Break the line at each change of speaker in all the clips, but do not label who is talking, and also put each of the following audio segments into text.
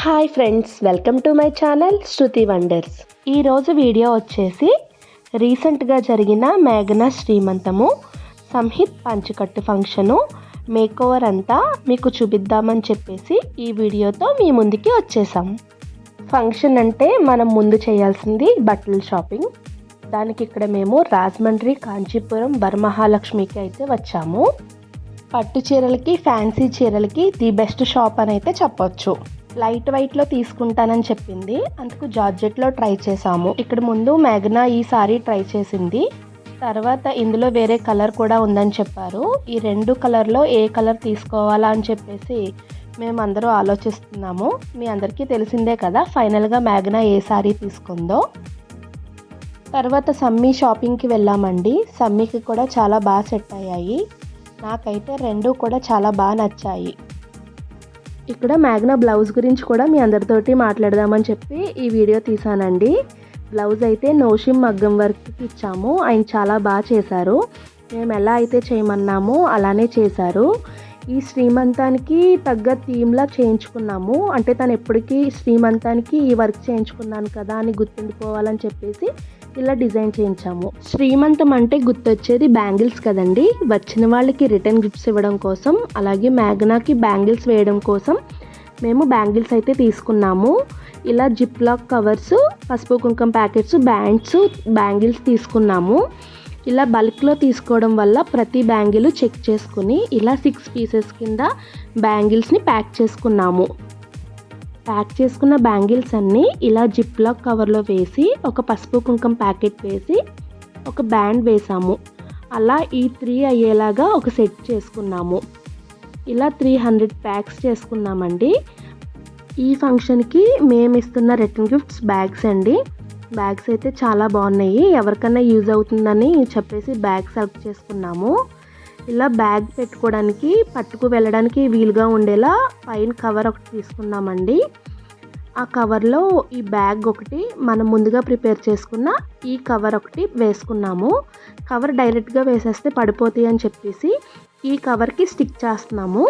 Hi friends, welcome to my channel Shruti wonders. ఈరోజు video వచ్చేసి రీసెంట్గా జరిగిన మేఘన శ్రీమంతము సంహిత్ పంచకట్టు ఫంక్షను మేకోవర్ అంతా మీకు చూపిద్దామని చెప్పేసి ఈ వీడియోతో మీ ముందుకి వచ్చేసాం. ఫంక్షన్ అంటే మనం ముందు చేయాల్సింది బట్టల షాపింగ్. దానికి ఇక్కడ మేము రాజమండ్రి, కాంచీపురం, వరమహాలక్ష్మికి అయితే వచ్చాము. పట్టు చీరలకి, ఫ్యాన్సీ చీరలకి ది బెస్ట్ షాప్ అని అయితే చెప్పొచ్చు. లైట్ వెయిట్లో తీసుకుంటానని చెప్పింది, అందుకు జార్జెట్లో ట్రై చేసాము. ఇక్కడ ముందు మేఘన ఈ సారీ ట్రై చేసింది. తర్వాత ఇందులో వేరే కలర్ కూడా ఉందని చెప్పారు. ఈ రెండు కలర్లో ఏ కలర్ తీసుకోవాలా అని చెప్పేసి మేమందరూ ఆలోచిస్తున్నాము. మీ అందరికీ తెలిసిందే కదా ఫైనల్గా మేఘన ఏ సారీ తీసుకుందో. తర్వాత సమ్మీ షాపింగ్కి వెళ్ళామండి. సమ్మీకి కూడా చాలా బాగా సెట్ అయ్యాయి. నాకైతే రెండు కూడా చాలా బాగా నచ్చాయి. ఇక్కడ మేఘన బ్లౌజ్ గురించి కూడా మీ అందరితోటి మాట్లాడదామని చెప్పి ఈ వీడియో తీసానండి. బ్లౌజ్ అయితే నోషిమ్ మగ్గం వర్క్కి ఇచ్చాము. ఆయన చాలా బాగా చేశారు. మేము ఎలా అయితే చేయమన్నామో అలానే చేశారు. ఈ శ్రీమంతానికి తగ్గ థీమ్లా చేయించుకున్నాము. అంటే తను ఎప్పటికీ శ్రీమంతానికి ఈ వర్క్ చేయించుకున్నాను కదా అని గుర్తుండిపోవాలని చెప్పేసి ఇలా డిజైన్ చేయించాము. శ్రీమంతం అంటే గుర్తొచ్చేది బ్యాంగిల్స్ కదండి. వచ్చిన వాళ్ళకి రిటర్న్ గిఫ్ట్స్ ఇవ్వడం కోసం, అలాగే మేఘనాకి బ్యాంగిల్స్ వేయడం కోసం మేము బ్యాంగిల్స్ అయితే తీసుకున్నాము. ఇలా జిప్ లాక్ కవర్స్, పసుపు కుంకుమ ప్యాకెట్స్, బ్యాండ్స్, బ్యాంగిల్స్ తీసుకున్నాము. ఇలా బల్క్లో తీసుకోవడం వల్ల ప్రతి బ్యాంగిల్ చెక్ చేసుకుని ఇలా 6 పీసెస్ కింద బ్యాంగిల్స్ని ప్యాక్ చేసుకున్నాము. ప్యాక్ చేసుకున్న బ్యాంగిల్స్ అన్నీ ఇలా జిప్ లాక్ కవర్లో వేసి ఒక పసుపు కుంకుమ ప్యాకెట్ వేసి ఒక బ్యాండ్ వేసాము. అలా ఈ 3 అయ్యేలాగా ఒక సెట్ చేసుకున్నాము. ఇలా 300 ప్యాక్స్ చేసుకున్నామండి. ఈ ఫంక్షన్కి మేము ఇస్తున్న రిటర్న్ గిఫ్ట్స్ బ్యాగ్స్ అండి. బ్యాగ్స్ అయితే చాలా బాగున్నాయి. ఎవరికైనా యూజ్ అవుతుందని చెప్పేసి బ్యాగ్ సెలెక్ట్ చేసుకున్నాము. ఇలా బ్యాగ్ పెట్టుకోవడానికి, పట్టుకు వెళ్ళడానికి వీలుగా ఉండేలా పైన కవర్ ఒకటి తీసుకున్నామండి. ఆ కవర్లో ఈ బ్యాగ్ ఒకటి, మనం ముందుగా ప్రిపేర్ చేసుకున్న ఈ కవర్ ఒకటి వేసుకున్నాము. కవర్ డైరెక్ట్గా వేసేస్తే పడిపోతాయి అని చెప్పేసి ఈ కవర్కి స్టిక్ చేస్తున్నాము.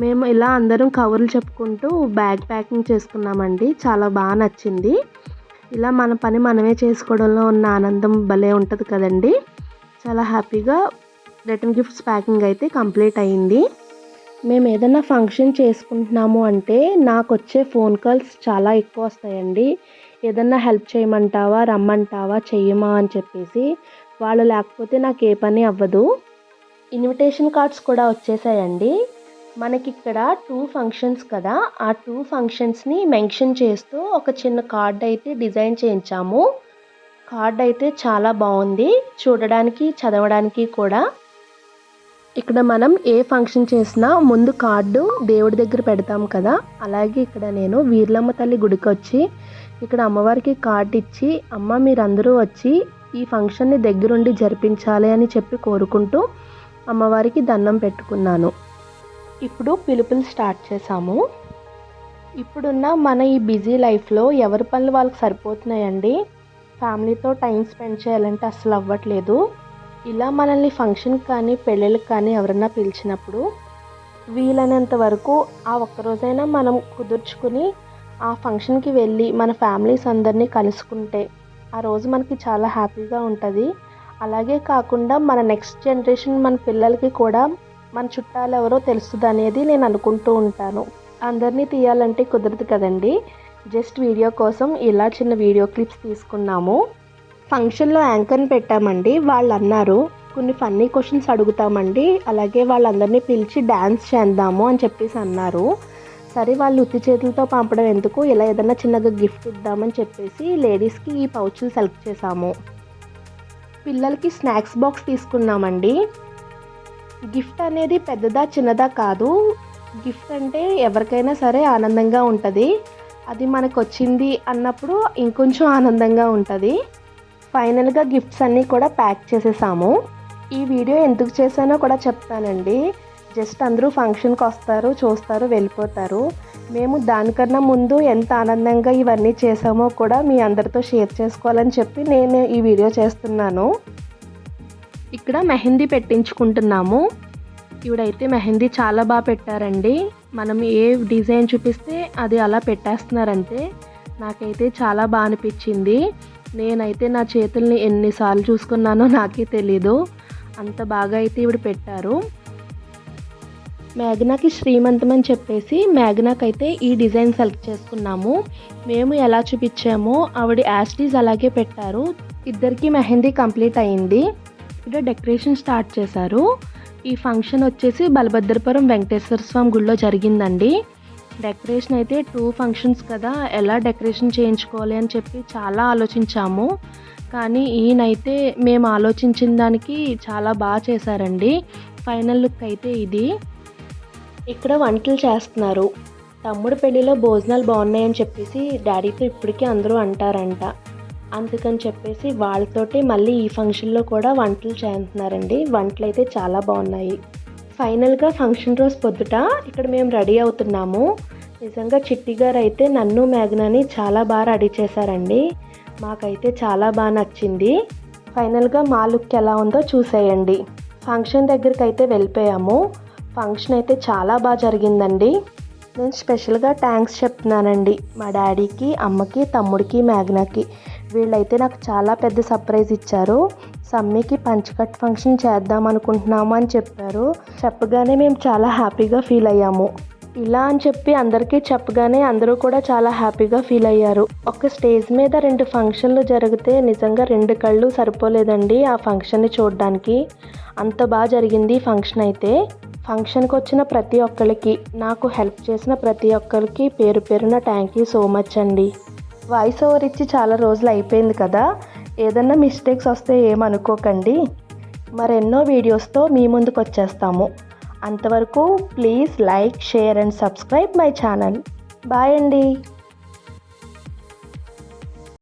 మేము ఇలా అందరం కవర్లు చెప్పుకుంటూ బ్యాగ్ ప్యాకింగ్ చేసుకున్నామండి. చాలా బాగా నచ్చింది. ఇలా మన పని మనమే చేసుకోవడంలో ఉన్న ఆనందం భలే ఉంటుంది కదండి. చాలా హ్యాపీగా రిటర్న్ గిఫ్ట్స్ ప్యాకింగ్ అయితే కంప్లీట్ అయ్యింది. మేము ఏదైనా ఫంక్షన్ చేసుకుంటున్నాము అంటే నాకు వచ్చే ఫోన్ కాల్స్ చాలా ఎక్కువ వస్తాయండి. ఏదన్నా హెల్ప్ చేయమంటావా, రమ్మంటావా, చెయ్యమా అని చెప్పేసి. వాళ్ళు లేకపోతే నాకు ఏ పని అవ్వదు. ఇన్విటేషన్ కార్డ్స్ కూడా వచ్చేసాయండి. మనకి ఇక్కడ 2 ఫంక్షన్స్ కదా, ఆ 2 ఫంక్షన్స్ని మెన్షన్ చేస్తూ ఒక చిన్న కార్డ్ అయితే డిజైన్ చేయించాము. కార్డ్ అయితే చాలా బాగుంది చూడడానికి, చదవడానికి కూడా. ఇక్కడ మనం ఏ ఫంక్షన్ చేసినా ముందు కార్డు దేవుడి దగ్గర పెడతాం కదా, అలాగే ఇక్కడ నేను వీర్లమ్మ తల్లి గుడికి వచ్చి ఇక్కడ అమ్మవారికి కార్డు ఇచ్చి, అమ్మ మీరందరూ వచ్చి ఈ ఫంక్షన్ని దగ్గరుండి జరిపించాలి అని చెప్పి కోరుకుంటూ అమ్మవారికి దండం పెట్టుకున్నాను. ఇప్పుడు పిలుపులు స్టార్ట్ చేసాము. ఇప్పుడున్న మన ఈ బిజీ లైఫ్లో ఎవరి పనులు వాళ్ళకి సరిపోతున్నాయండి. ఫ్యామిలీతో టైం స్పెండ్ చేయాలంటే అస్సలు అవ్వట్లేదు. ఇలా మనల్ని ఫంక్షన్కి కానీ పెళ్ళిళ్ళకి కానీ ఎవరైనా పిలిచినప్పుడు వీలైనంత వరకు ఆ ఒక్కరోజైనా మనం కుదుర్చుకుని ఆ ఫంక్షన్కి వెళ్ళి మన ఫ్యామిలీస్ అందరినీ కలుసుకుంటే ఆ రోజు మనకి చాలా హ్యాపీగా ఉంటుంది. అలాగే కాకుండా మన నెక్స్ట్ జనరేషన్, మన పిల్లలకి కూడా మన చుట్టాలు ఎవరో తెలుస్తుంది అనేది నేను అనుకుంటూ ఉంటాను. అందరినీ తీయాలంటే కుదరదు కదండి. జస్ట్ వీడియో కోసం ఇలా చిన్న వీడియో క్లిప్స్ తీసుకున్నాము. ఫంక్షన్లో యాంకర్ని పెట్టామండి. వాళ్ళు అన్నారు కొన్ని ఫన్నీ క్వశ్చన్స్ అడుగుతామండి, అలాగే వాళ్ళందరినీ పిలిచి డ్యాన్స్ చేద్దాము అని చెప్పేసి అన్నారు. సరే వాళ్ళు ఉత్తి చేతులతో పంపడం ఎందుకు, ఇలా ఏదైనా చిన్నగా గిఫ్ట్ ఇద్దామని చెప్పేసి లేడీస్కి ఈ పౌచ్లు సెలెక్ట్ చేసాము. పిల్లలకి స్నాక్స్ బాక్స్ తీసుకున్నామండి. గిఫ్ట్ అనేది పెద్దదా చిన్నదా కాదు. గిఫ్ట్ అంటే ఎవరికైనా సరే ఆనందంగా ఉంటుంది. అది మనకు వచ్చింది అన్నప్పుడు ఇంకొంచెం ఆనందంగా ఉంటుంది. ఫైనల్గా గిఫ్ట్స్ అన్నీ కూడా ప్యాక్ చేసేసాము. ఈ వీడియో ఎందుకు చేశానో కూడా చెప్తానండి. జస్ట్ అందరూ ఫంక్షన్కి వస్తారు, చూస్తారు, వెళ్ళిపోతారు. మేము దానికన్నా ముందు ఎంత ఆనందంగా ఇవన్నీ చేసామో కూడా మీ అందరితో షేర్ చేసుకోవాలని చెప్పి నేను ఈ వీడియో చేస్తున్నాను. ఇక్కడ మెహందీ పెట్టించుకుంటున్నాము. ఈవిడైతే మెహందీ చాలా బాగా పెట్టారండి. మనం ఏ డిజైన్ చూపిస్తే అది అలా పెట్టేస్తున్నారంటే నాకైతే చాలా బాగా అనిపించింది. నేనైతే నా చేతుల్ని ఎన్నిసార్లు చూసుకున్నానో నాకే తెలీదు, అంత బాగా అయితే ఈవిడ పెట్టారు. మేఘనాకి శ్రీమంతం అని చెప్పేసి మేఘనాకైతే ఈ డిజైన్ సెలెక్ట్ చేసుకున్నాము. మేము ఎలా చూపించామో ఆవిడ యాస్టీజ్ అలాగే పెట్టారు. ఇద్దరికి మెహందీ కంప్లీట్ అయింది. ఇక్కడ డెకరేషన్ స్టార్ట్ చేశారు. ఈ ఫంక్షన్ వచ్చేసి బలభద్రపురం వెంకటేశ్వర స్వామి గుడిలో జరిగిందండి. డెకరేషన్ అయితే 2 ఫంక్షన్స్ కదా, ఎలా డెకరేషన్ చేయించుకోవాలి అని చెప్పి చాలా ఆలోచించాము. కానీ ఈయనైతే మేము ఆలోచించిన దానికి చాలా బాగా చేశారండి. ఫైనల్ లుక్ అయితే ఇది. ఇక్కడ వంటలు చేస్తున్నారు. తమ్ముడు పెళ్ళిలో భోజనాలు బాగున్నాయని చెప్పేసి డాడీతో ఇప్పటికీ అందరూ అంటారంట. అందుకని చెప్పేసి వాళ్ళతోటి మళ్ళీ ఈ ఫంక్షన్లో కూడా వంటలు చేస్తున్నారండి. వంటలు అయితే చాలా బాగున్నాయి. ఫైనల్గా ఫంక్షన్ రోజు పొద్దుట ఇక్కడ మేము రెడీ అవుతున్నాము. నిజంగా చిట్టి గారు అయితే నన్ను మేఘనాని చాలా బాగా రెడీ చేశారండి. మాకైతే చాలా బాగా నచ్చింది. ఫైనల్గా మా లుక్ ఎలా ఉందో చూసేయండి. ఫంక్షన్ దగ్గరికి అయితే వెళ్ళిపోయాము. ఫంక్షన్ అయితే చాలా బాగా జరిగిందండి. నేను స్పెషల్గా థ్యాంక్స్ చెప్తున్నానండి మా డాడీకి, అమ్మకి, తమ్ముడికి, మేఘనాకి. వీళ్ళైతే నాకు చాలా పెద్ద సర్ప్రైజ్ ఇచ్చారు. సమ్మీకి పంచకట్ ఫంక్షన్ చేద్దాం అనుకుంటున్నాము అని చెప్పారు. చెప్పగానే మేము చాలా హ్యాపీగా ఫీల్ అయ్యాము. ఇలా అని చెప్పి అందరికీ చెప్పగానే అందరూ కూడా చాలా హ్యాపీగా ఫీల్ అయ్యారు. ఒక స్టేజ్ మీద 2 ఫంక్షన్లు జరిగితే నిజంగా 2 కళ్ళు సరిపోలేదండి ఆ ఫంక్షన్ని చూడడానికి. అంత బాగా జరిగింది ఫంక్షన్ అయితే. ఫంక్షన్కి వచ్చిన ప్రతి ఒక్కరికి, నాకు హెల్ప్ చేసిన ప్రతి ఒక్కరికి పేరు పేరున థ్యాంక్ యూ సో మచ్ అండి. వాయిస్ ఓవర్ ఇచ్చి చాలా రోజులు అయిపోయింది కదా, ఏదన్నా మిస్టేక్స్ వస్తే ఏమనుకోకండి. మరెన్నో వీడియోస్తో మీ ముందుకు వచ్చేస్తాము. అంతవరకు please like, share and subscribe my channel. Bye అండి.